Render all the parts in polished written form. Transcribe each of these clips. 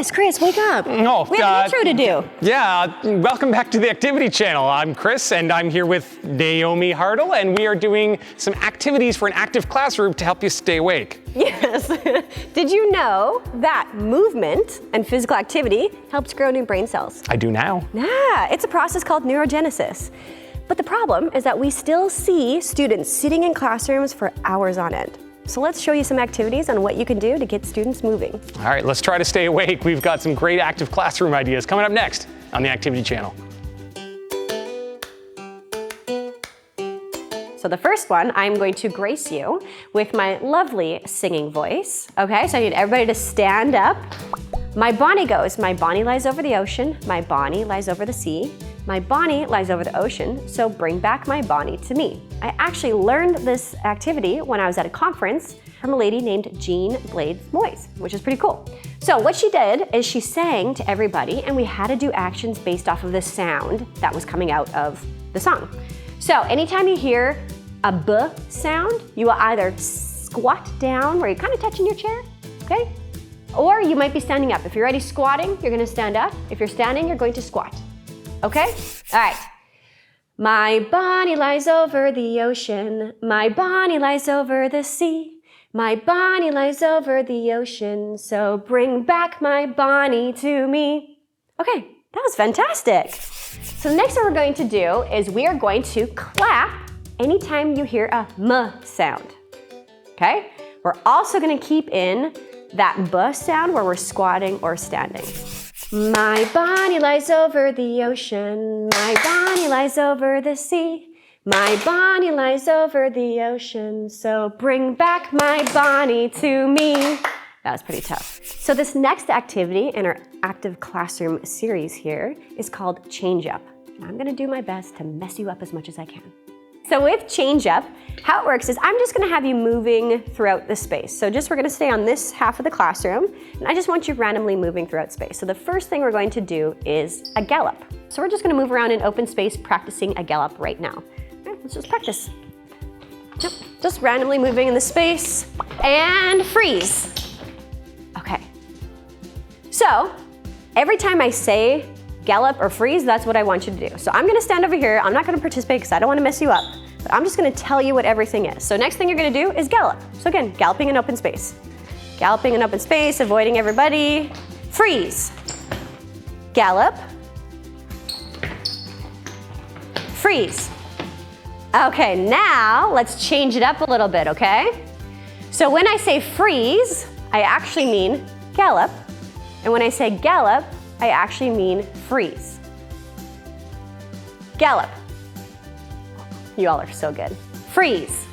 Chris, wake up. No, we have an intro to do. Yeah, welcome back to the Activity Channel. I'm Chris, and I'm here with Naomi Hartl, and we are doing some activities for an active classroom to help you stay awake. Yes. Did you know that movement and physical activity helps grow new brain cells? I do now. Yeah, it's a process called neurogenesis. But the problem is that we still see students sitting in classrooms for hours on end. So let's show you some activities on what you can do to get students moving. All right, let's try to stay awake. We've got some great active classroom ideas coming up next on the Activity Channel. So the first one, I'm going to grace you with my lovely singing voice. Okay, so I need everybody to stand up. My Bonnie goes, my Bonnie lies over the ocean, my Bonnie lies over the sea, my Bonnie lies over the ocean, so bring back my Bonnie to me. I actually learned this activity when I was at a conference from a lady named Jean Blades Moyes, which is pretty cool. So what she did is she sang to everybody, and we had to do actions based off of the sound that was coming out of the song. So anytime you hear a B sound, you will either squat down where you're kind of touching your chair, okay? Or you might be standing up. If you're already squatting, you're gonna stand up. If you're standing, you're going to squat. Okay? All right. My Bonnie lies over the ocean. My Bonnie lies over the sea. My Bonnie lies over the ocean. So bring back my Bonnie to me. Okay, that was fantastic. So the next thing we're going to do is we are going to clap anytime you hear a M sound. Okay? We're also going to keep in that B sound where we're squatting or standing. My Bonnie lies over the ocean. My Bonnie lies over the sea. My Bonnie lies over the ocean. So bring back my Bonnie to me. That was pretty tough. So this next activity in our active classroom series here is called Change Up. I'm gonna do my best to mess you up as much as I can. So with Change Up, how it works is I'm just gonna have you moving throughout the space. So we're gonna stay on this half of the classroom, and I just want you randomly moving throughout space. So the first thing we're going to do is a gallop. So we're just gonna move around in open space practicing a gallop right now. Okay, let's just practice. Just randomly moving in the space, and freeze. Okay. So every time I say gallop or freeze, that's what I want you to do. So I'm gonna stand over here. I'm not gonna participate because I don't wanna mess you up, but I'm just gonna tell you what everything is. So next thing you're gonna do is gallop. So again, galloping in open space. Galloping in open space, avoiding everybody. Freeze. Gallop. Freeze. Okay, now let's change it up a little bit, okay? So when I say freeze, I actually mean gallop. And when I say gallop, I actually mean freeze. Gallop. You all are so good. Freeze.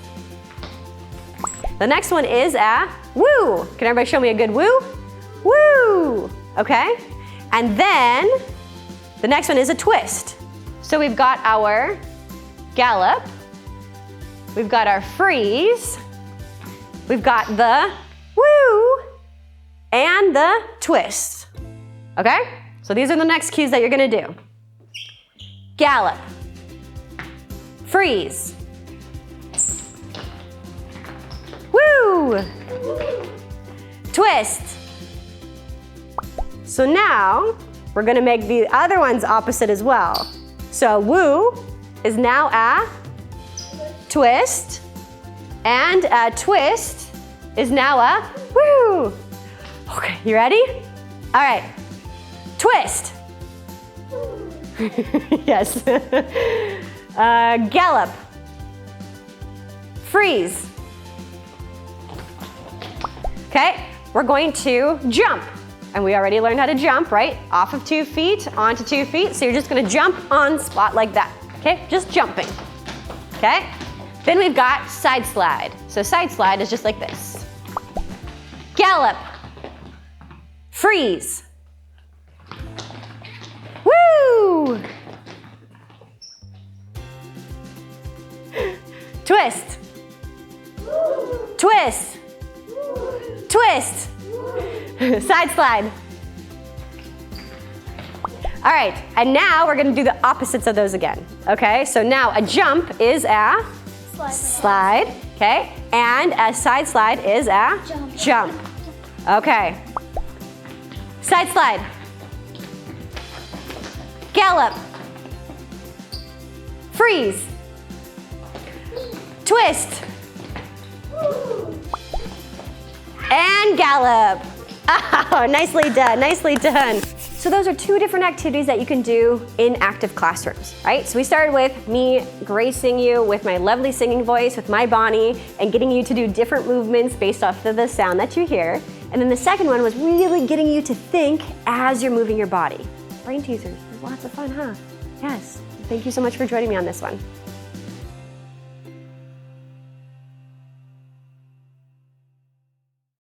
The next one is a woo. Can everybody show me a good woo? Woo. Okay. And then the next one is a twist. So we've got our gallop. We've got our freeze. We've got the woo and the twist. Okay? So these are the next cues that you're gonna do. Gallop. Freeze. Woo! Twist. So now we're gonna make the other ones opposite as well. So woo is now a twist, and a twist is now a woo. Okay, you ready? All right. Twist. Yes. Gallop. Freeze. Okay, we're going to jump. And we already learned how to jump, right? Off of 2 feet, onto 2 feet. So you're just gonna jump on spot like that. Okay, just jumping. Okay? Then we've got side slide. So side slide is just like this. Gallop. Freeze. Woo! Twist. Twist. Twist. Side slide. All right, and now we're gonna do the opposites of those again. Okay, so now a jump is a slide, okay? And a side slide is a jump. Okay. Side slide. Gallop. Freeze. Twist. And gallop. Oh, nicely done, nicely done. So those are two different activities that you can do in active classrooms, right? So we started with me gracing you with my lovely singing voice, with my Bonnie, and getting you to do different movements based off of the sound that you hear. And then the second one was really getting you to think as you're moving your body. Brain teasers, lots of fun, huh? Yes, thank you so much for joining me on this one.